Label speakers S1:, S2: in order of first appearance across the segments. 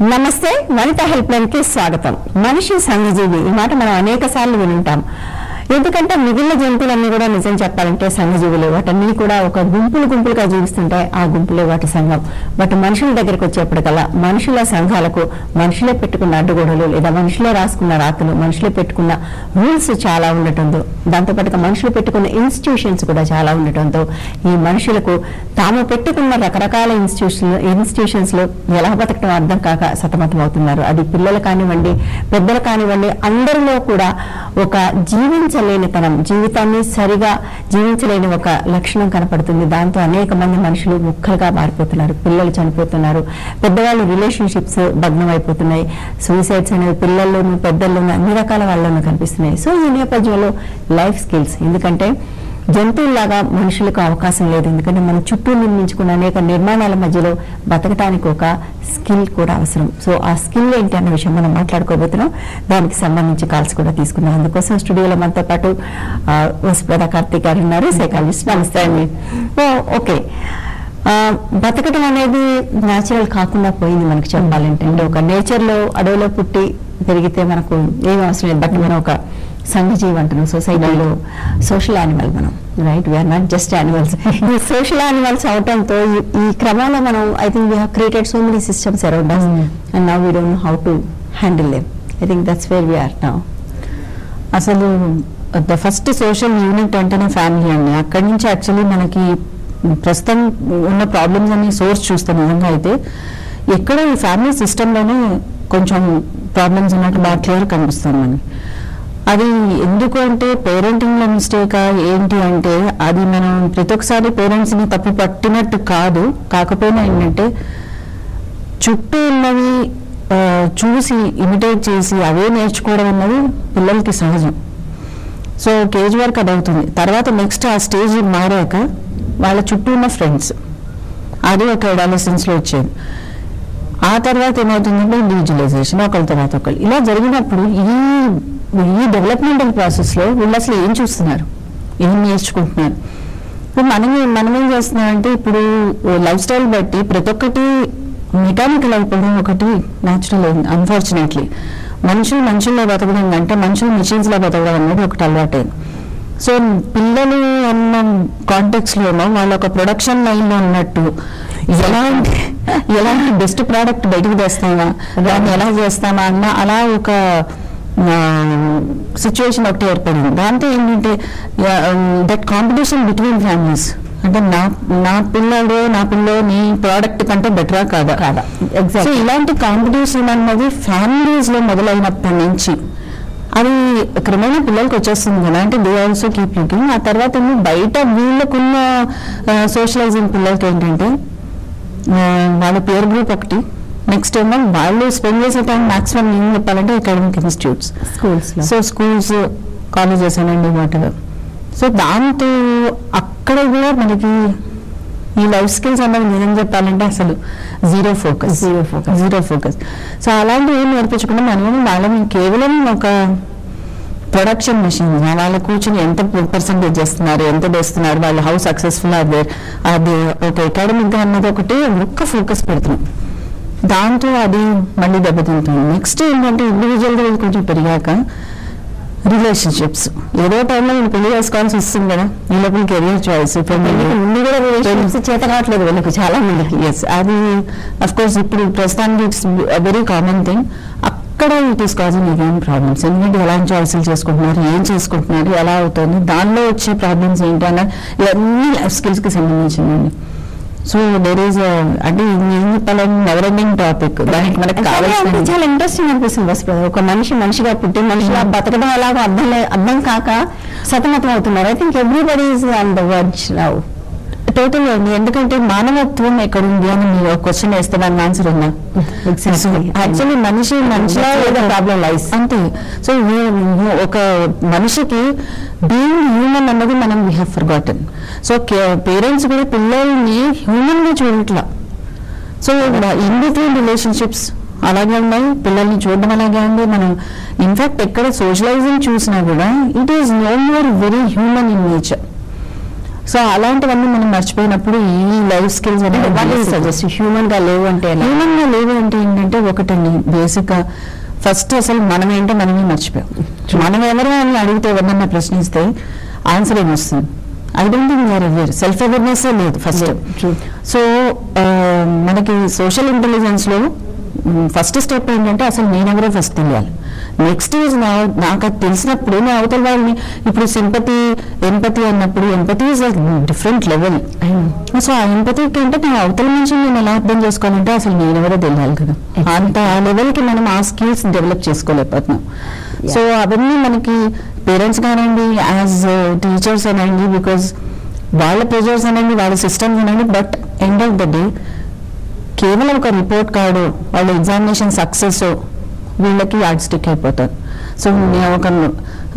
S1: నమస్తే వనిత హెల్ప్లైన్ కి స్వాగతం. మనిషి సంఘజీవి ఈ మాట మనం అనేక సార్లు వినుంటాం. ఎందుకంటే మిగిలిన జంతువులన్నీ కూడా నిజం చెప్పాలంటే సంఘజీవులు. వాటన్నీ కూడా ఒక గుంపులుగా జీవిస్తుంటాయి. ఆ గుంపులే వాటి సంఘం. బట్ మనుషుల దగ్గరికి వచ్చేప్పటికల్లా మనుషుల సంఘాలకు మనుషులే పెట్టుకున్న అడ్డుగోడలు లేదా మనుషులే రాసుకున్న రాతలు, మనుషులే పెట్టుకున్న రూల్స్ చాలా ఉండటంతో, దాంతోపాటుగా మనుషులు పెట్టుకున్న ఇన్స్టిట్యూషన్స్ కూడా చాలా ఉండటంతో ఈ మనుషులకు తాము పెట్టుకున్న రకరకాల ఇన్స్టిట్యూషన్స్ లో ఎలా బతకడం అర్థం కాక సతమతం అవుతున్నారు. అది పిల్లలు కానివ్వండి, పెద్దలు కానివ్వండి, అందరిలో కూడా ఒక జీవించలేనితనం, జీవితాన్ని సరిగా జీవించలేని ఒక లక్షణం కనపడుతుంది. దాంతో అనేక మంది మనుషులు ముక్కలుగా మారిపోతున్నారు. పిల్లలు చనిపోతున్నారు, పెద్దవాళ్ళు రిలేషన్షిప్స్ భగ్నం అయిపోతున్నాయి. సూసైడ్స్ అనేవి పిల్లల్లోనూ పెద్దల్లోనూ అన్ని రకాల వాళ్ళలోనూ కనిపిస్తున్నాయి. సో ఈ నేపథ్యంలో లైఫ్ స్కిల్స్, ఎందుకంటే జంతువుల్లాగా మనుషులకు అవకాశం లేదు. ఎందుకంటే మన చుట్టూ నిర్మించుకున్న అనేక నిర్మాణాల మధ్యలో బతకటానికి ఒక స్కిల్ కూడా అవసరం. సో ఆ స్కిల్ ఏంటి అన్న విషయం మనం మాట్లాడుకోబోతున్నాం. దానికి సంబంధించి కాల్స్ కూడా తీసుకున్నాం. అందుకోసం స్టూడియోలో మనతో పాటు వసుప్రద కార్తీక్ గారు ఉన్నారు, సైకాలజిస్ట్. నమస్తే అండి. ఓకే, బతకటం అనేది న్యాచురల్ కాకుండా పోయింది మనకు చెప్పాలంటే. అంటే ఒక నేచర్లో అడవిలో పుట్టి పెరిగితే మనకు ఏం అవసరం లేదు. బట్ మనం ఒక సంఘజీవి అంటున్నాం. సొసైటీలో సోషల్ యానిమల్ మనం, right? We are not just animals. ఈ సోషల్ యానిమల్స్ అవటంతో ఈ క్రమంలో మనం I think we have created so many systems around us and now we don't know how to handle them. I think that's where we are now.
S2: అసలు the first social unit అంటేనే family అండి. అక్కడి నుంచి actually మనకి ప్రస్తుతం ఉన్న problems అన్ని source చూస్తాం. నిజంగా అయితే ఎక్కడ ఈ ఫ్యామిలీ సిస్టంలోనే కొంచెం ప్రాబ్లమ్స్ ఉన్నట్టు బాగా క్లియర్ కనిపిస్తుంది మనకి. అది ఎందుకు అంటే పేరెంటింగ్లో మిస్టేకా ఏంటి అంటే, అది మనం ప్రతి ఒక్కసారి పేరెంట్స్ని తప్పు పట్టినట్టు కాదు. కాకపోయినా ఏంటంటే చుట్టూ ఉన్నవి చూసి ఇమిటేట్ చేసి అవే నేర్చుకోవడం అన్నది పిల్లలకి సహజం. సో కేజీ వరకు అది అవుతుంది. తర్వాత నెక్స్ట్ ఆ స్టేజ్ మారాక వాళ్ళ చుట్టూ ఉన్న ఫ్రెండ్స్, అది ఒక అడాలసెన్స్లో వచ్చేది. ఆ తర్వాత ఏమవుతుందంటే ఇండివిజువలైజేషన్, ఒకరి తర్వాత ఒకరు ఇలా జరిగినప్పుడు ఈ డెవలప్మెంటల్ ప్రాసెస్లో వీళ్ళు అసలు ఏం చూస్తున్నారు, ఏం నేర్చుకుంటున్నారు? ఇప్పుడు మనం ఏం చేస్తున్నామంటే, ఇప్పుడు లైఫ్ స్టైల్ బట్టి ప్రతి ఒక్కటి మెకానికల్ అయిపోవడం ఒకటి న్యాచురల్ అయింది. అన్ఫార్చునేట్లీ మనుషుల్లో బతకడం అంటే మనుషులు మిషన్స్లో బతకడం అనేది ఒకటి అలవాటైంది. సో పిల్లలు అన్న కాంటెక్స్లోనో వాళ్ళ ఒక ప్రొడక్షన్ లైన్లో ఉన్నట్టు ఎలాంటి బెస్ట్ ప్రోడక్ట్ బయటకు తెస్తామా, దాన్ని ఎలా చేస్తామా అన్న అలా ఒక సిచ్యువేషన్ ఒకటి ఏర్పడింది. దాంతో ఏంటంటే దట్ కాంపిటీషన్ బిట్వీన్ ఫ్యామిలీస్, అంటే నా పిల్ల నీ ప్రోడక్ట్ కంటే బెటరా కాదా. సో ఇలాంటి కాంపిటీషన్ అన్నది ఫ్యామిలీస్ లో మొదలైనప్పటి నుంచి అది క్రమేణా పిల్లలకి వచ్చేస్తుంది కదా. అంటే దే ఆల్సో కీప్ లుకింగ్. ఆ తర్వాత బయట వీళ్ళకున్న సోషలైజింగ్ పిల్లలకి ఏంటంటే వాళ్ళ పియర్ గ్రూప్ ఒకటి, నెక్స్ట్ ఏమో వాళ్ళు స్పెండ్ చేసే టైం మాక్సిమం ఏం చెప్పాలంటే అకాడమిక్ ఇన్స్టిట్యూట్స్, స్కూల్స్ కాలేజెస్ అనండి వాటెవర్. సో దాంతో అక్కడ కూడా మనకి ఈ లైఫ్ స్కిల్స్ అన్నది నిజం చెప్పాలంటే అసలు జీరో ఫోకస్. సో అలాంటివి ఏం నేర్పించకుండా వాళ్ళని కేవలం ఒక ప్రొడక్షన్ మెషిన్, వాళ్ళు కూర్చొని ఎంత పర్సెంటేజ్ చేస్తున్నారు, ఎంత చేస్తున్నారు, వాళ్ళు హౌ సక్సెస్ఫుల్ అది ఒక అకాడమిక్ అన్నది ఒకటి ఒక్క ఫోకస్ పెడుతున్నాం. దాంతో అది మళ్ళీ దెబ్బతింటుంది. నెక్స్ట్ ఏంటంటే ఇండివిజువల్గా కొంచెం పెరిగాక రిలేషన్షిప్స్, ఏదో టైంలో నేను పెళ్లి చేసుకోవాల్సి వస్తుంది కదా, ఈ లోపల కెరియర్ చాయిస్. ముందు కూడా రిలేషన్షిప్స్ చేత కావట్లేదు వీళ్ళకి చాలా మందికి. ఎస్, అది అఫ్ కోర్స్ ఇప్పుడు ప్రస్తుతానికి ఇట్స్ వెరీ కామన్ థింగ్. అక్కడ it is causing again problems. ఎందుకంటే ఎలాంటి చాయిస్లు చేసుకుంటున్నారు, ఏం చేసుకుంటున్నారు, ఎలా అవుతుంది, దానిలో వచ్చే ప్రాబ్లమ్స్ ఏంటి అన్న ఇవన్నీ లైఫ్ స్కిల్స్కి సంబంధించిందండి. సో దేర్ ఈస్ అంటే ఏం చెప్పాలని నెవర్ ఎండింగ్ టాపిక్. దానికి మనకు కావాల్సిన
S1: చాలా ఇంట్రెస్టింగ్ అనిపిస్తుంది. ఒక మనిషిగా పుట్టి మనిషిగా బతకడం అలాగా అర్థం కాక సతమతం అవుతున్నారు. I think everybody is on the verge now.
S2: Total అండి. ఎందుకంటే మానవత్వం ఎక్కడుంది అని మీరు ఒక క్వశ్చన్ వేస్తే దాని ఆన్సర్ ఉందా? యాక్చువల్లీ మనిషిలా ఏదో ప్రాబ్లం లైఫ్ అంతే. సో ఒక మనిషికి బీయింగ్ హ్యూమన్ అన్నది మనం we have forgotten. So parents కూడా పిల్లల్ని హ్యూమన్ గా చూడట్లా. సో ఇన్ బిట్వీన్ రిలేషన్షిప్స్ అలాగే ఉన్నాయి, పిల్లల్ని చూడడం అలాగే ఉంది. మనం ఇన్ఫాక్ట్ ఎక్కడ సోషలైజింగ్ చూసినా కూడా it is no more very human in nature. So అలాంటివన్నీ మనం మర్చిపోయినప్పుడు ఈ లైఫ్ స్కిల్స్ అనేది
S1: సజెస్ట్ హ్యూమన్ గా లేవు అంటే
S2: ఏంటంటే ఒకటండి బేసిక్ గా ఫస్ట్ అసలు మనం ఏంటో మనమే మర్చిపోయాం. మనం ఎవరో అని అడిగితే ఎవరన్నా ప్రశ్నిస్తే ఆన్సర్ ఏమొస్తుంది? I don't think we are aware. Self awareness లేదు ఫస్ట్. సో మనకి సోషల్ ఇంటెలిజెన్స్ లో ఫస్ట్ స్టెప్ ఏంటంటే అసలు నేనెవరో ఫస్ట్ తెలియాలి. నెక్స్ట్ ఈజ్ నాకు అది తెలిసినప్పుడు నేను అవతల వాళ్ళని ఇప్పుడు సింపతి ఎంపతి అన్నప్పుడు empathy is different level. So ఆ ఎంపతి కంటే నా అవతల నుంచి నేను ఎలా అర్థం చేసుకోవాలంటే అసలు నేనెవరో తెలియాలి కదా. అంత ఆ లెవెల్కి మనం ఆ స్కిల్స్ డెవలప్ చేసుకోలేకపోతున్నాం. సో అవన్నీ మనకి పేరెంట్స్ కానివ్వండి, యాజ్ టీచర్స్ అనండి, బికాజ్ వాళ్ళ ప్రెజర్స్ అనండి, వాళ్ళ సిస్టమ్స్ అనండి. But end of the day కేవలం ఒక రిపోర్ట్ కార్డు, వాళ్ళ ఎగ్జామినేషన్ సక్సెస్ వీళ్ళకి యాడ్ స్టిక్ అయిపోతారు. సో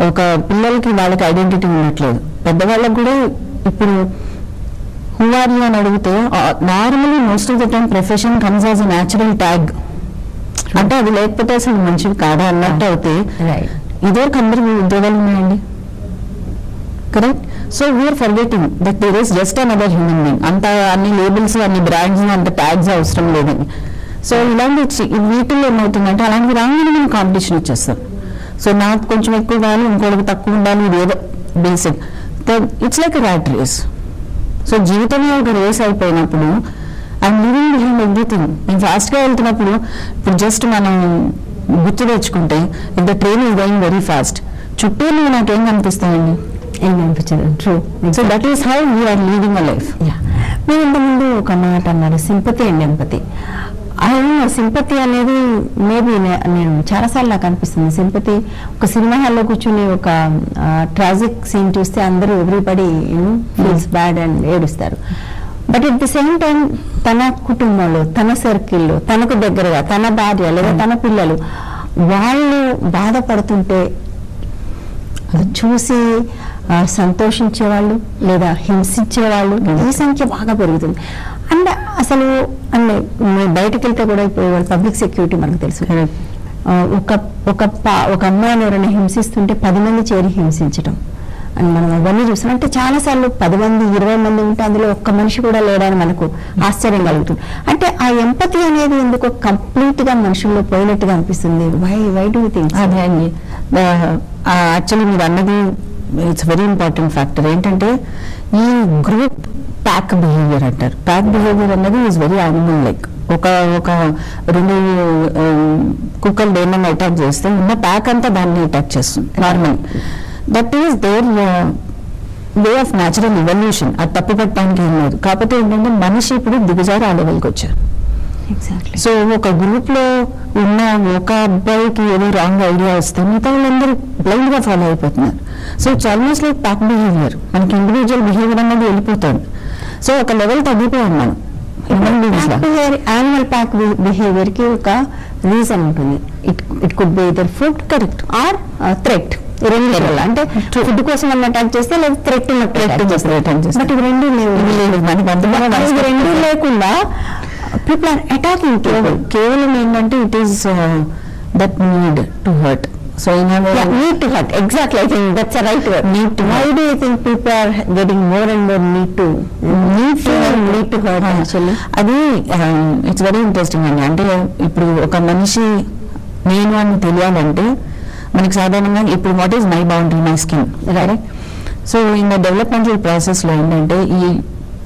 S2: ఒక పిల్లలకి వాళ్ళకి ఐడెంటిటీ ఉండట్లేదు. పెద్దవాళ్ళకి కూడా ఇప్పుడు హూ ఆర్ యూ అని అడిగితే normally most of the time profession comes as a natural tag. అంటే అది లేకపోతే అసలు మంచివి కాదా అన్నట్టు అయితే ఇదివరకు అందరికి ఉద్యోగాలు ఉన్నాయండి, correct? So we are forgetting that there is just another human being. అంత అన్ని లేబుల్స్, అన్ని బ్రాండ్స్, అంత ట్యాగ్స్ అవసరం లేదని. సో ఇలాంటి వీటిల్లో ఏమవుతుందంటే అలాంటివి రాగానే మనం కాంపిటీషన్ వచ్చేస్తాం. సో నాకు కొంచెం ఎక్కువ కావాలి, ఇంకోటికి తక్కువ ఉండాలి, ఇది ఏదో basic. It's like rat race. So జీవితంలో ఒక రేస్ అయిపోయినప్పుడు ఐఎమ్ లివింగ్ బిహైండ్ ఎవ్రీథింగ్. నేను ఫాస్ట్గా వెళ్తున్నప్పుడు ఇప్పుడు జస్ట్ మనం గుర్తు తెచ్చుకుంటే if the train is going very fast, చుట్టూ నాకేం కనిపిస్తాయండి?
S1: ఏం కనిపించదు. True.
S2: So that is how we are leaving a life.
S1: మీరు ఇంతకుముందు ఒక మాట అన్నారు, సింపతి అండ్ ఎంపతి. సింపతి అనేది మేబీ నేను చాలాసార్లు నాకు అనిపిస్తుంది, సింపతి ఒక సినిమా హాల్లో కూర్చొని ఒక ట్రాజిక్ సీన్ చూస్తే అందరూ ఎవ్రీబడి ఫీల్స్ బ్యాడ్ అండ్ ఏడుస్తారు. But at the same time తన కుటుంబంలో, తన సర్కిల్లో, తనకు దగ్గరగా తన భార్య లేదా తన పిల్లలు వాళ్ళు బాధపడుతుంటే అది చూసి సంతోషించేవాళ్ళు లేదా హింసించేవాళ్ళు ఈ సంఖ్య బాగా పెరుగుతుంది. అండ్ అసలు అంటే బయటకు వెళ్తే కూడా ఇప్పుడు పబ్లిక్ సెక్యూరిటీ మనకు తెలుసు. ఒక అమ్మాయిని ఎవరైనా హింసిస్తుంటే 10 మంది చేరి హింసించడం అని మనం అవన్నీ చూస్తాం. అంటే చాలాసార్లు 10 మంది 20 మంది ఉంటే అందులో ఒక్క మనిషి కూడా లేడని మనకు ఆశ్చర్యం కలుగుతుంది. అంటే ఆ ఎంపతి అనేది ఎందుకో కంప్లీట్ గా మనుషుల్లో పోయినట్టుగా అనిపిస్తుంది. Why do you think?
S2: అదే అండి, యాక్చువల్లీ మీరు అన్నది ఇట్స్ వెరీ ఇంపార్టెంట్ ఫ్యాక్టర్. ఏంటంటే ఈ గ్రూప్ ప్యాక్ బిహేవియర్ అంటారు. ప్యాక్ బిహేవియర్ అన్నది ఈజ్ వెరీ యానిమల్ లైక్. ఒక 2 కుక్కలు ఏమన్నా అటాక్ చేస్తే ఉన్న ప్యాక్ అంతా దాన్ని అటాక్ చేస్తుంది normal. That is there way of natural evolution. అది తప్పు పట్టడానికి ఏం లేదు. కాకపోతే ఏంటంటే మనిషి ఇప్పుడు దిగజారి ఆ లెవెల్కి వచ్చారు. సో ఒక గ్రూప్ లో ఉన్న ఒక అబ్బాయికి ఏదో రాంగ్ ఐడియా వస్తే మిగతా వాళ్ళందరూ బ్లైండ్ గా ఫాలో అయిపోతున్నారు. So it's almost like pack behaviour. మనకి ఇండివిజువల్ బిహేవియర్ అనేది వెళ్ళిపోతుంది. సో ఒక లెవెల్ తగ్గిపోయాం మనం.
S1: యానిమల్ ప్యాక్ బిహేవియర్ కి ఒక రీజన్ ఉంటుంది. It could be either food, correct, or threat. అంటే ఫుడ్ కోసం మనం అటాక్ చేస్తే లేదా థ్రెట్ బట్ ఇవి రెండు లేకుండా people are attacking people.
S2: కేవలం ఏంటంటే it is that need to hurt. So in a way,
S1: need to hurt. Exactly, I think that's a right word. Need to. Why do you think people are getting more and more need to hurt actually?
S2: అది it's very interesting అండి. అంటే ఇప్పుడు ఒక మనిషి నేను అని తెలియాలంటే మనకి సాధారణంగా ఇప్పుడు what is my boundary, my skin, right? So in the developmental ప్రాసెస్లో ఏంటంటే ఈ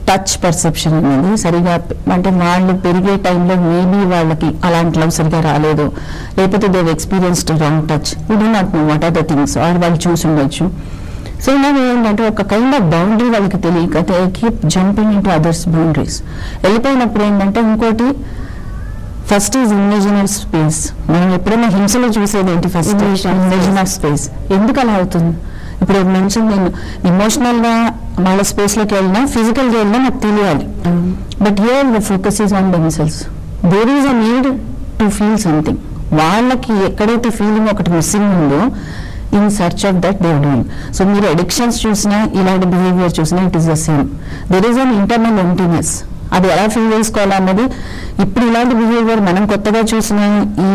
S2: టచ్ పర్సెప్షన్ అనేది సరిగా, అంటే వాళ్ళు పెరిగే టైంలో మేబీ వాళ్ళకి అలాంటి లవ్ సరిగా రాలేదు, లేకపోతే they've experienced wrong touch, we do not know what are the things, or వాళ్ళు చూసి ఉండొచ్చు. సో ఇలాగ ఏంటంటే ఒక కైండ్ ఆఫ్ బౌండరీ వాళ్ళకి తెలియక they keep jumping in to others boundaries. వెళ్ళిపోయినప్పుడు ఏంటంటే ఇంకోటి ఫస్ట్ ఈజ్ ఇమేజినరీ స్పేస్. మనం ఎప్పుడైనా హింసలో చూసేది ఏంటి? First imaginary space. ఎందుకు అలా అవుతుంది? ఇప్పుడు మెన్షన్ నేను ఎమోషనల్ గా వాళ్ళ స్పేస్ లోకి వెళ్ళినా, ఫిజికల్ గా వెళ్ళినా నాకు తెలియాలి. But here the focus is on themselves. There is a need to feel something. వాళ్ళకి ఎక్కడైతే ఫీలింగ్ ఒకటి మిస్సింగ్ ఉందో in search of that they're doing. So మీరు అడిక్షన్స్ చూసినా, ఇలాంటి బిహేవియర్ చూసినా it is the same. There is an internal emptiness. అది ఎలా ఫీల్ చేసుకోవాలన్నది ఇప్పుడు ఇలాంటి బిహేవియర్ మనం కొత్తగా చూసిన ఈ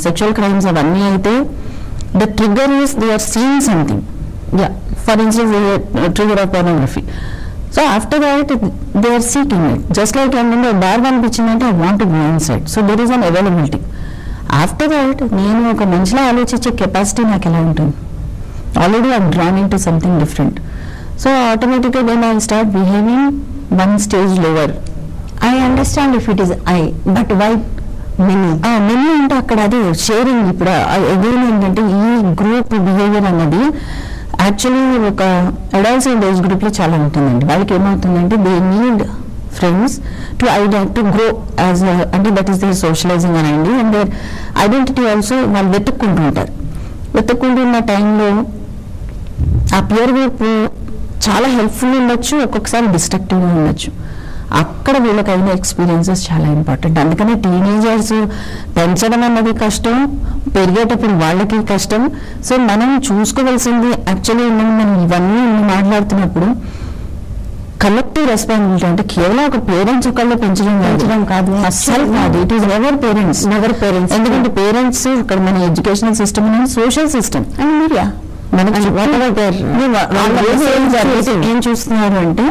S2: సెక్షువల్ క్రైమ్స్ అవన్నీ అయితే the trigger is they are seeing something. For instance trigger of pornography. So after that they are seeking it. Just like ఏంటంటే బార్ అనిపించిందంటే I want to go inside. So there is an availability. After that నేను ఒక మనిషిలో ఆలోచించే capacity నాకు ఎలా ఉంటుంది? Already I drawn in to something different. So ఆటోమేటిక్గా then I start behaving one stage lower.
S1: I understand if it is I, but why many
S2: అంటే అక్కడ అది షేరింగ్. ఇప్పుడు అగైన్ ఏంటంటే ఈ గ్రూప్ బిహేవియర్ అన్నది యాక్చువల్లీ ఒక అడల్ట్స్ అండ్ ఏజ్ గ్రూప్ లో చాలా ఉంటుందండి. వాళ్ళకి ఏమవుతుందంటే they need friends to grow as అంటే దట్ ఈస్ దేర్ సోషలైజింగ్ అనండి. అండ్ దేర్ ఐడెంటిటీ ఆల్సో వాళ్ళు వెతుక్కుంటూ ఉంటారు. వెతుక్కుంటున్న టైంలో ఆ పియర్ గ్రూప్ చాలా హెల్ప్ఫుల్ ఉండొచ్చు, ఒక్కొక్కసారి డిస్ట్రక్టివ్గా ఉండొచ్చు. అక్కడ వీళ్ళకి అయిన ఎక్స్పీరియన్సెస్ చాలా ఇంపార్టెంట్. అందుకని టీనేజర్స్ పెంచడం అన్నది కష్టం, పెరిగేటప్పుడు వాళ్ళకి కష్టం. సో మనం చూసుకోవాల్సింది యాక్చువల్లీ మనం ఇవన్నీ మాట్లాడుతున్నప్పుడు కలెక్టివ్ రెస్పాన్సిబిలిటీ. అంటే కేవలం ఒక పేరెంట్స్ ఒకళ్ళు పెంచడం కాదు, అస్సలు కాదు. It is ever parents. ఎందుకంటే పేరెంట్స్ ఇక్కడ మన ఎడ్యుకేషనల్ సిస్టమ్ అనేది సోషల్ సిస్టమ్ అండ్ మీడియా మనకి ఏం చూస్తున్నారు అంటే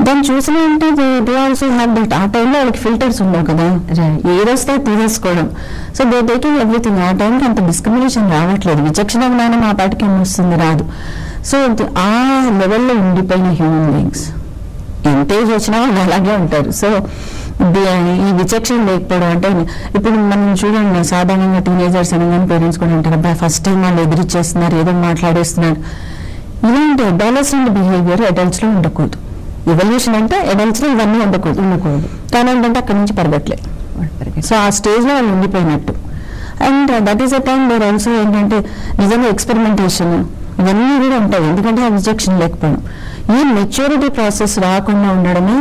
S2: దాన్ని చూసిన అంటే దే ఆల్సో హ్యావ్ దట్. ఆ టైంలో వాళ్ళకి ఫిల్టర్స్ ఉండవు కదా, ఏదొస్తే తీసేసుకోవడం. So they taking everything. ఆ టైంకి అంత డిస్క్రిమినేషన్ రావట్లేదు. విచక్షణ జ్ఞానం ఆ పాటికి ఏమొస్తుంది రాదు. సో ఆ లెవెల్లో ఉండిపోయిన హ్యూమన్ బీయింగ్స్ ఎంత ఏజ్ వచ్చినా వాళ్ళు అలాగే ఉంటారు. సో ఈ విచక్షణ లేకపోవడం అంటే ఇప్పుడు మనం చూడండి సాధారణంగా టీనేజర్స్ అనగానే పేరెంట్స్ కూడా అంటారు అబ్బాయి ఫస్ట్ టైం వాళ్ళు ఎదిరిచ్చేస్తున్నారు, ఏదో మాట్లాడేస్తున్నారు. ఇలాంటి అడాలసెంట్ బిహేవియర్ అడల్ట్స్ లో ఉండకూడదు. ఎవల్యూషన్ అంటే అడల్ట్స్ లో ఇవన్నీ ఉండకూడదు. కానీ ఏంటంటే అక్కడి నుంచి పరిగెట్లే. సో ఆ స్టేజ్ లో వాళ్ళు ఉండిపోయినట్టు. And that is a time where also ఏంటంటే నిజంగా ఎక్స్పెరిమెంటేషన్ ఇవన్నీ కూడా ఉంటాయి. ఎందుకంటే ఆ రిజెక్షన్ లేకపోవడం, ఈ మెచ్యూరిటీ ప్రాసెస్ రాకుండా ఉండడమే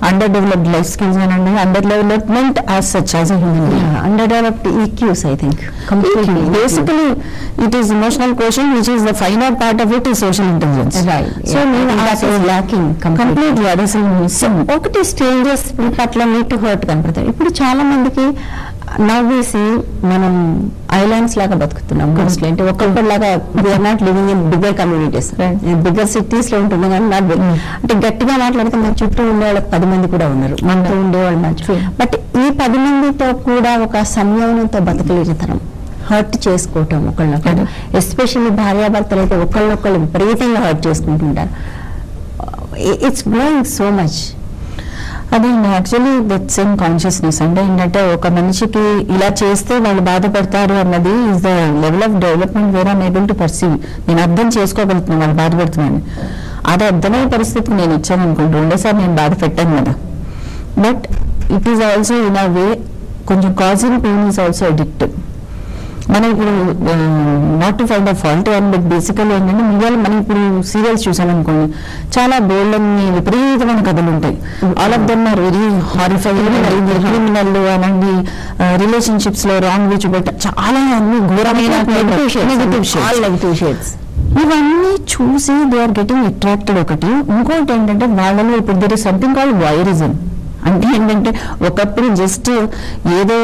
S2: అండర్ డెవలప్డ్ లైఫ్ స్కిల్స్ అని అంటే under development as such as a human being.
S1: Under developed EQs I think
S2: basically it is emotional question which is the final part of it is social intelligence.
S1: So locking
S2: completely. అది అసలు missing.
S1: ఒకటి strangers పట్ల neat hurt కనపడతాయి. ఇప్పుడు చాలా మందికి నవ్వేసి మనం ఐలాండ్స్ లాగా బతుకుతున్నాం. మోస్ట్లీ అంటే ఒక్కొక్కలాగా we are not living in bigger communities. Bigger cities లో ఉంటున్నాం కానీ నాట్ అంటే గట్టిగా మాట్లాడితే మన చుట్టూ ఉండేవాళ్ళు 10 మంది కూడా ఉన్నారు, మనతో ఉండేవాళ్ళు మంచి. బట్ ఈ 10 మందితో కూడా ఒక సంయమనంతో బతకలేని తరం, హర్ట్ చేసుకోవటం ఒకళ్ళొకళ్ళు. ఎస్పెషల్లీ భార్యాభర్తలు అయితే ఒకళ్ళొకళ్ళు విపరీతంగా హర్ట్ చేసుకుంటుంటారు. It's growing so much.
S2: అది యాక్చువల్లీ దట్ సేమ్ కాన్షియస్నెస్. అంటే ఏంటంటే ఒక మనిషికి ఇలా చేస్తే వాళ్ళు బాధపడతారు అన్నది is the level of development where I'm able to perceive. నేను అర్థం చేసుకోగలుగుతున్నాను వాళ్ళు బాధపడుతున్నాను. అది అర్థమయ్యే పరిస్థితికి నేను ఇచ్చాను అనుకుంటూ రెండోసారి నేను బాధ పెట్టాను కదా. But it is also in a way కొంచెం causing pain is also addictive. మనం ఇప్పుడు not to find a fault and but basically ఏంటంటే ఇవాళ మనం ఇప్పుడు సీరియల్స్ చూసామనుకోండి చాలా బోల్డ్ అన్ని విపరీతమైన కథలు ఉంటాయి. All of them are very horrifying. Criminal అనండి రిలేషన్షిప్స్ లో రాంగ్ వి చూపెట్ట చాలా అన్ని ఘోరమైన నెగటివ్ షేడ్స్. ఇవన్నీ చూసి దే ఆర్ గెటింగ్ అట్రాక్టెడ్. ఒకటి ఇంకోటి ఏంటంటే వాళ్ళలో ఇప్పుడు there is something called voyeurism. అంటే ఏంటంటే ఒకప్పుడు జస్ట్ ఏదో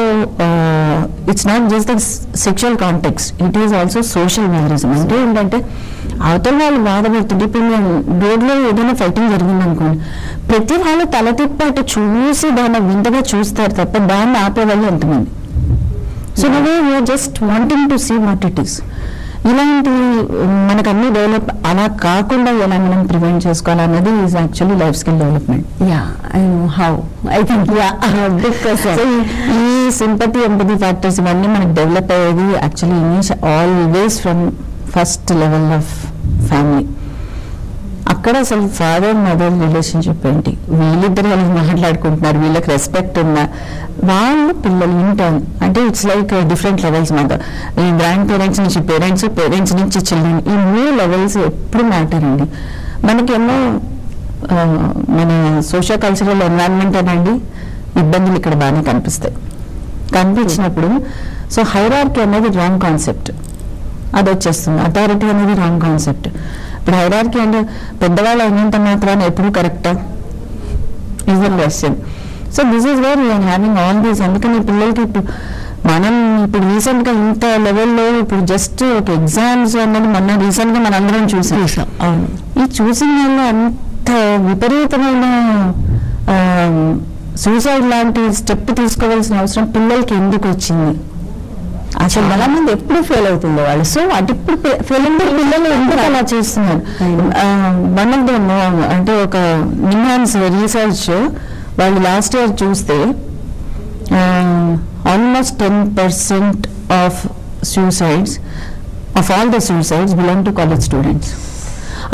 S2: it's not just the sexual context, it is also social voyeurism. అంటే ఏంటంటే అవతల వాళ్ళు బాధపడుతుంటే ఇప్పుడు మేము రోడ్లో ఏదైనా ఫైటింగ్ జరిగింది అనుకోండి ప్రతి వాళ్ళు తల తిప్పి చూసి దాన్ని వింతగా చూస్తారు తప్ప దాన్ని ఆపేవాళ్ళు ఎంతమంది. So now we're just wanting to see what it is. ఇలాంటి మనకు అన్ని డెవలప్ అలా కాకుండా ఎలా మనం ప్రివెంట్ చేసుకోవాలన్నది is actually life skill development. ఈ సింపతి ఎంపతి ఫ్యాక్టర్స్ ఇవన్నీ మనకు డెవలప్ అయ్యేది actually always from first level of family. అక్కడ అసలు ఫాదర్ మదర్ రిలేషన్షిప్ ఏంటి, వీళ్ళిద్దరు వాళ్ళు మాట్లాడుకుంటున్నారు, వీళ్ళకి రెస్పెక్ట్ ఉందా, వాళ్ళు పిల్లలు వింటాను అంటే ఇట్స్ లైక్ డిఫరెంట్ లెవెల్స్. మాకు ఈ గ్రాండ్ పేరెంట్స్ నుంచి పేరెంట్స్ నుంచి చిల్డ్రన్, ఈ 3 లెవెల్స్ ఎప్పుడు మ్యాటర్ అండి. మనకేమో మన సోషల్ కల్చరల్ ఎన్వైరన్మెంట్ అనండి ఇబ్బందులు ఇక్కడ బాగానే కనిపించినప్పుడు సో హైరార్కీ అనేది రాంగ్ కాన్సెప్ట్ అది వచ్చేస్తుంది. అథారిటీ అనేది రాంగ్ కాన్సెప్ట్. ఇప్పుడు హైరార్కీ అంటే పెద్దవాళ్ళు అయినంత మాత్రాన ఎప్పుడు కరెక్టా is the question. So this is where we are having all these. అందుకని పిల్లలకి మనం ఇప్పుడు రీసెంట్ గా ఇంత లెవెల్లో ఇప్పుడు జస్ట్ ఒక ఎగ్జామ్స్ అన్నది మొన్న రీసెంట్ గా మనం అందరం చూసాం.
S1: అవును,
S2: ఈ చూసిన దానిలో అంత విపరీతమైన సూసైడ్ లాంటి స్టెప్ తీసుకోవాల్సిన అవసరం పిల్లలకి ఎందుకు వచ్చింది?
S1: అసలు చాలా మంది ఎప్పుడు ఫెయిల్ అవుతుందో వాళ్ళు. సో అది ఇప్పుడు ఫెయిల్ అయిన పిల్లలు ఎందుకు అలా చేస్తున్నారు?
S2: వన్ ఆఫ్ ద అంటే ఒక నిమ్హాన్స్ రీసెర్చ్ వాళ్ళు లాస్ట్ ఇయర్ చూస్తే almost 10% of suicides of all the suicides belong to college students.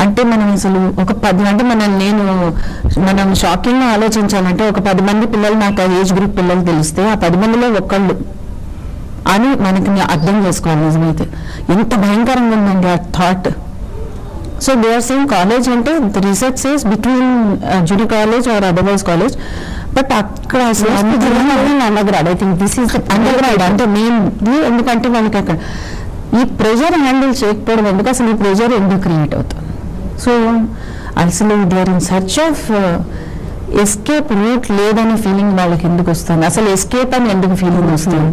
S2: అంటే మనం అసలు ఒక 10 అంటే మనం షాకింగ్ గా ఆలోచించాలంటే ఒక 10 మంది పిల్లలు నాకు ఏజ్ గ్రూప్ పిల్లలు తెలిస్తే ఆ 10 మందిలో ఒక్కళ్ళు అని మనకి అర్థం చేసుకోవాలి. నిజమైతే ఎంత భయంకరంగా ఉందండి ఆ thought. So they are saying college అంటే the research says between junior college or otherwise college, but అక్కడ అసలు undergrad, I think this is undergrad అంటే మెయిన్. ఎందుకంటే మనకి అక్కడ ఈ ప్రెషర్ హ్యాండిల్ చేయకపోవడం ఎందుకు, అసలు ఈ ప్రెషర్ ఎందుకు క్రియేట్ అవుతుంది? సో అసలు they are in search of escape route లేదని ఫీలింగ్ వాళ్ళకి ఎందుకు వస్తుంది? అసలు ఎస్కేప్ అని ఎందుకు ఫీలింగ్ వస్తుంది?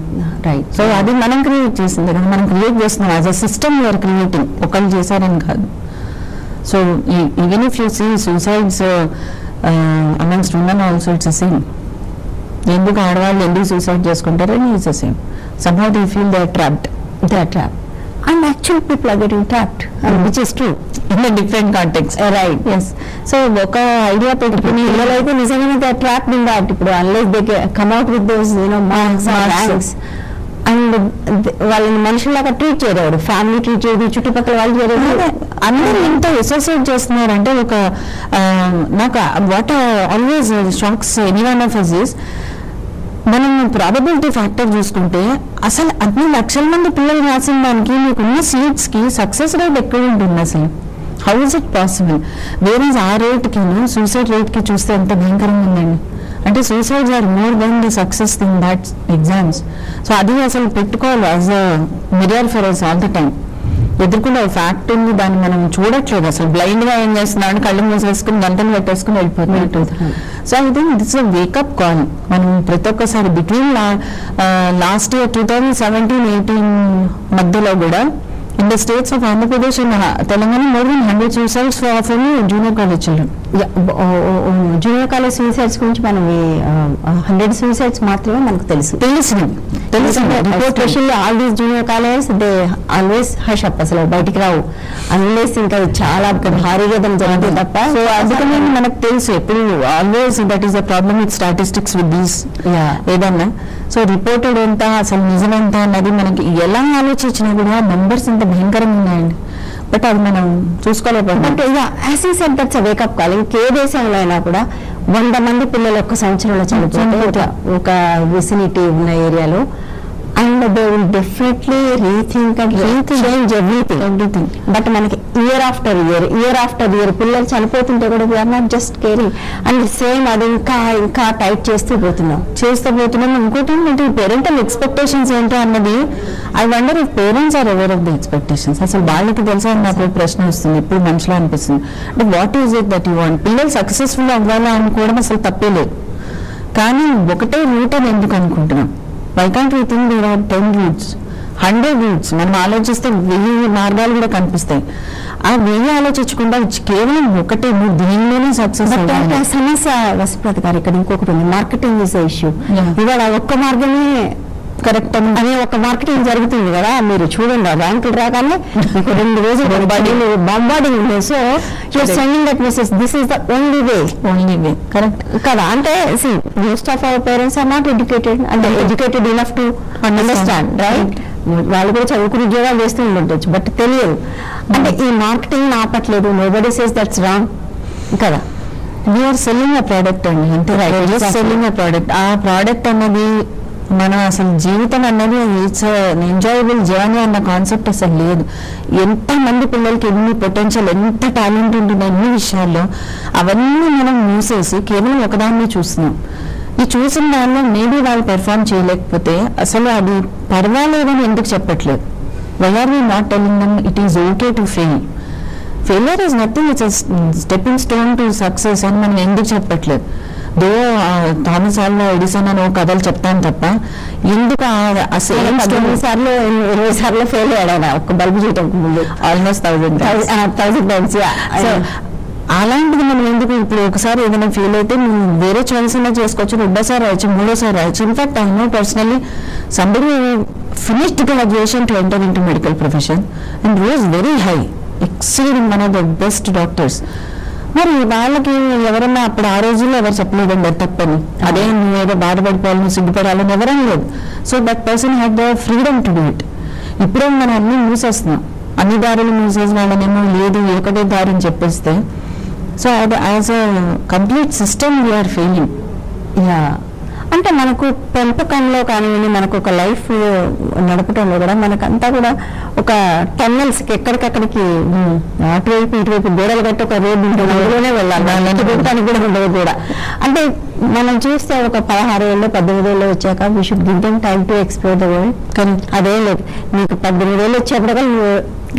S2: రైట్. సో అది మనం క్రియేట్ చేసింది కదా, మనం క్రియేట్ చేస్తున్నాం. As a system you're creating, ఒకళ్ళు చేశారని కాదు. So even if you see suicides amongst women also it's the same. ఎందుకు ఆడవాళ్ళు ఎందుకు సూసైడ్ చేసుకుంటారని it's the same. Somehow they feel they are trapped.
S1: And actual people are getting trapped, which is true
S2: in a different context.
S1: Right. Yes. So ఒక idea పెట్టుకుని పిల్లలైతే నిజంగానే they are trapped in that. ఇప్పుడు unless they come out with those marks or ranks, and వాళ్ళని మనుషులాగా treat చేయరు, family treat చేయరు, చుట్టుపక్కల వాళ్ళు చేయరు.
S2: అందరూ ఎంత అసోసియేట్ చేస్తున్నారంటే ఒక నాకు what always shocks any one of us is, మనం ప్రాబబిలిటీ ఫ్యాక్టర్ చూసుకుంటే అసలు 10 లక్షల మంది పిల్లలు రాసిన దానికి మీకున్న సీట్స్ కి సక్సెస్ రేట్ ఎక్కువ ఉంటుంది. అసలు హౌ ఇస్ ఇట్ పాసిబుల్? వేరే ఆ రేట్కి సూసైడ్ రేట్కి చూస్తే ఎంత భయంకరంగా ఉందండి. అంటే suicides are more than the success in that exams. So అది అసలు పెట్టుకోవాలి as a mirror for us all the time. ఎదుర్కొనే ఫ్యాక్ట్ ఉంది, దాన్ని మనం చూడట్లేదు. అసలు బ్లైండ్ గా ఏం చేస్తున్నాడు, కళ్ళు మూసేసుకుని గంటలు పెట్టేసుకుని వెళ్ళిపోతున్నట్టు. So I think this is wake up call. మనం ప్రతి ఒక్కసారి బిట్వీన్ లాస్ట్ ఇయర్ 2017-18 మధ్యలో కూడా in the states of Andhra Pradesh and Telangana, more than 100 suicides for junior college children.
S1: Junior college suicides గురించి మనం 100 సూసైడ్స్ మాత్రమే మనకు తెలిసింది. Especially all these junior college they always hush up, అసలు బయటికి రావు unless ఇంకా చాలా భారీగా జరుగుతుంది తప్ప.
S2: సో అందుకని మనకు తెలుసు ఎప్పుడు always that is the problem with statistics with these ఏదన్నా. సో రిపోర్టెడ్ ఎంత అసలు నిజం ఎంత అన్నది మనకి ఎలా ఆలోచించినా కూడా నంబర్స్ ఎంత భయంకరంగా ఉన్నాయండి. బట్ అది మనం చూసుకోలేకపోతే
S1: వేకప్ కాల్. ఇంకే దేశంలో అయినా కూడా 100 మంది పిల్లలు ఒక్క సంవత్సరంలో చనిపోతే ఒక విసినిటీ ఉన్న ఏరియాలో, and they will definitely rethink and change everything. But మనకి year after year పిల్లలు చనిపోతుంటే కూడా we are not just caring, and same అది ఇంకా టైట్ చేస్తూ పోతున్నాం.
S2: ఇంకోటి ఏంటంటే పేరెంటల్ ఎక్స్పెక్టేషన్స్ ఏంటో అన్నది I wonder if parents are aware of the expectations. అసలు వాళ్ళకి తెలుసా అని నాకు ప్రశ్న వస్తుంది ఇప్పుడు మనసులో అనిపిస్తుంది. అంటే what is it that you want? పిల్లలు సక్సెస్ఫుల్ అవ్వాలా అనుకోవడం అసలు తప్పే లేదు, కానీ ఒకటే రూట్ అని ఎందుకు అనుకుంటున్నాం? Why can't we think there are 10 routes, 100 routes? మనం ఆలోచిస్తే 1000 మార్గాలు కూడా కనిపిస్తాయి. ఆ 1000 ఆలోచించకుండా కేవలం ఒకటే దీనిలోనే సక్సెస్.
S1: సమస్య వసప్రతి గారు ఇక్కడ ఇంకొకటి ఉంది, మార్కెటింగ్ ఇస్ ఇష్యూ. ఇవాళ ఒక్క మార్గమే కరెక్ట్ అనే ఒక మార్కెటింగ్ జరుగుతుంది కదా. మీరు చూడండి, ర్యాంకులు రాగానే 2 రోజులు బాంబార్డింగ్ ఉంది. So you're sending that message, this is the only way. Correct కదా? అంటే most of our parents are not educated, అంటే educated enough to understand, right? వాళ్ళు కూడా చదువుకుని ఉద్యోగాలు చేస్తూ ఉండొచ్చు, బట్ తెలియదు. అంటే ఈ మార్కెటింగ్ ఆపట్లేదు. నోబడీ సేస్ దట్స్ రాంగ్ కదా.
S2: వీఆర్ సెల్లింగ్ అ ప్రోడక్ట్ అండి, అంతే. Right, selling a product. ఆ ప్రోడక్ట్ అన్నది మనం అసలు జీవితం అన్నది ఇట్స్ ఎంజాయబుల్ జర్నీ అన్న కాన్సెప్ట్ అసలు లేదు. ఎంతమంది పిల్లలకి ఎన్ని పొటెన్షియల్, ఎంత టాలెంట్ ఉంటుంది అన్ని విషయాల్లో, అవన్నీ మనం మూసేసి కేవలం ఒకదాన్ని చూస్తున్నాం. ఈ చూసిన దానిలో మేబీ వాళ్ళు పెర్ఫార్మ్ చేయలేకపోతే అసలు అది పర్వాలేదని ఎందుకు చెప్పట్లేదు? Why are we not telling them it is okay to fail? Failure is nothing, it's stepping stone to success అని మనం ఎందుకు చెప్పట్లేదు? దో థామస్ ఆల్వా ఎడిసన్ అని కథలు చెప్తాను తప్ప ఎందుకు అసలు
S1: 20 సార్లు ఫెయిల్ అయ్యాడు ఒక బల్బు చేయటం ముందు.
S2: Almost 1000 times. అలాంటిది మనం ఎందుకు ఇప్పుడు ఒకసారి ఏదైనా ఫెయిల్ అయితే వేరే చాయిస్ అయినా చేసుకోవచ్చు, రెండోసారి రాయొచ్చు, మూడోసారి రాయొచ్చు. In fact I know personally somebody finished graduation to enter into medical profession and was very high, exceeding one of the best doctors. మరి వాళ్ళకి ఎవరన్నా అప్పుడు ఆ రోజుల్లో ఎవరు చెప్పలేదండి అది తప్పని, అదే నువ్వు ఏదో బాధపడిపోవాలి నువ్వు సిగ్గుపడాలని ఎవరని లేదు. So that person had the freedom to do it. ఇప్పుడే మనం అన్ని మూసేస్తున్నాం, అన్ని దారులు మూసేసి వాళ్ళనేమో లేదు ఒకటే దారి అని చెప్పేస్తే. సో అది as a complete system we're failing.
S1: Yeah, అంటే మనకు పెంపకంలో కానివ్వండి, మనకు ఒక లైఫ్ నడపడంలో కూడా మనకంతా కూడా ఒక టన్నెల్స్కి ఎక్కడికక్కడికి అటువైపు ఇటువైపు గోడలు కట్టి ఒక రోడ్డు ఉంటుంది, అందులోనే వెళ్ళాలి, పెట్టడానికి కూడా ఉండదు కూడా. అంటే మనం చూస్తే ఒక 16 ఏళ్ళు 18 ఏళ్ళు వచ్చాక we should give them time to explore the world. కానీ అదే లేదు, నీకు 18 ఏళ్ళు వచ్చేప్పటికీ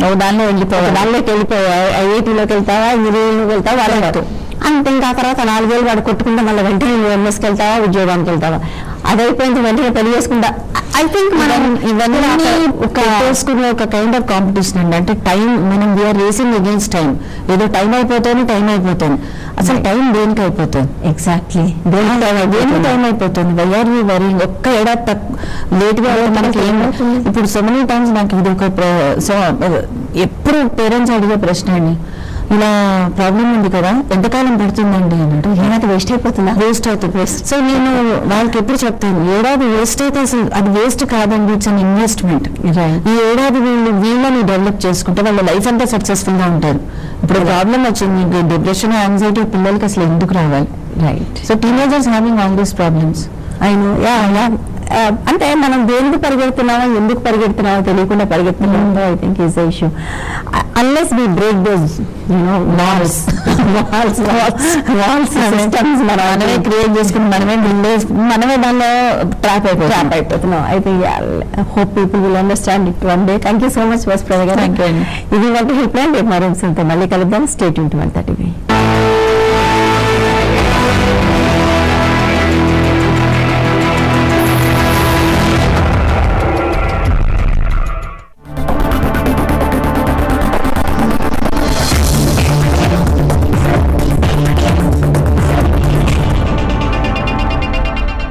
S1: నువ్వు దానిలోకి వెళ్ళిపోయావు, ఐఐటీలోకి వెళ్తావా, ఇంజనీరింగ్లోకి వెళ్తావా, వాళ్ళతో అంతే. ఇంకా తర్వాత 4 ఏళ్ళు వాడు కొట్టుకుంటే మళ్ళీ వెంటనే నువ్వు ఎంఎస్కి వెళ్తావా, ఉద్యోగానికి వెళ్తావా, అదైపోయింది వెంటనే పెళ్లి చేసుకుంటా. ఐ థింక్ మనం ఇవన్నీ
S2: చేసుకునే ఒక కైండ్ ఆఫ్ కాంపిటీషన్ అండి. అంటే టైం మనం వీఆర్ రేసింగ్ అగేన్స్ట్ టైం. ఏదో టైం అయిపోతుంది, అసలు టైం దేనికి అయిపోతుంది?
S1: ఎగ్జాక్ట్లీ
S2: దేనికి టైం అయిపోతుంది? వైఆర్ వి వరింగ్? ఒక్క ఏడాది లేట్గా మనకి ఏమవుతుంది? ఇప్పుడు సో మెనీ టైమ్స్ నాకు ఇది ఒక ఎప్పుడు పేరెంట్స్ అడిగే ప్రశ్న అండి, ఇలా ప్రాబ్లం ఉంది కదా ఎంతకాలం పడుతుందండి అన్నట్టు.
S1: ఏమైతే వేస్ట్ అయిపోతుందా?
S2: వేస్ట్ అవుతుంది. సో నేను వాళ్ళకి ఎప్పుడు చెప్తాను, ఏడాది వేస్ట్ అయితే అసలు అది వేస్ట్ కాదండి, ఇట్స్ అన్ ఇన్వెస్ట్మెంట్. ఈ ఏడాది వీళ్ళని డెవలప్ చేసుకుంటే వాళ్ళ లైఫ్ అంతా సక్సెస్ఫుల్ గా ఉంటారు. ఇప్పుడు ప్రాబ్లం వచ్చింది, డిప్రెషన్ యాంగ్జైటీ పిల్లలకి అసలు ఎందుకు రావాలి? Right. So teenagers having all these problems.
S1: అంటే మనం దేనికి పరిగెడుతున్నామో ఎందుకు పరిగెడుతున్నామో తెలియకుండా పరిగెడుతున్నామో I think is the issue. Unless we break those walls systems మనమే క్రియేట్ చేసుకుని మనమే దానిలో ట్రాప్ అయిపోతున్నాం. I think hope people will understand it one day. Thank you so much was Praveen garu. ఇది వంటి హెల్ప్ లైన్. రేపు మరో మళ్ళీ కలుద్దాం. Stay tune to 130 TV.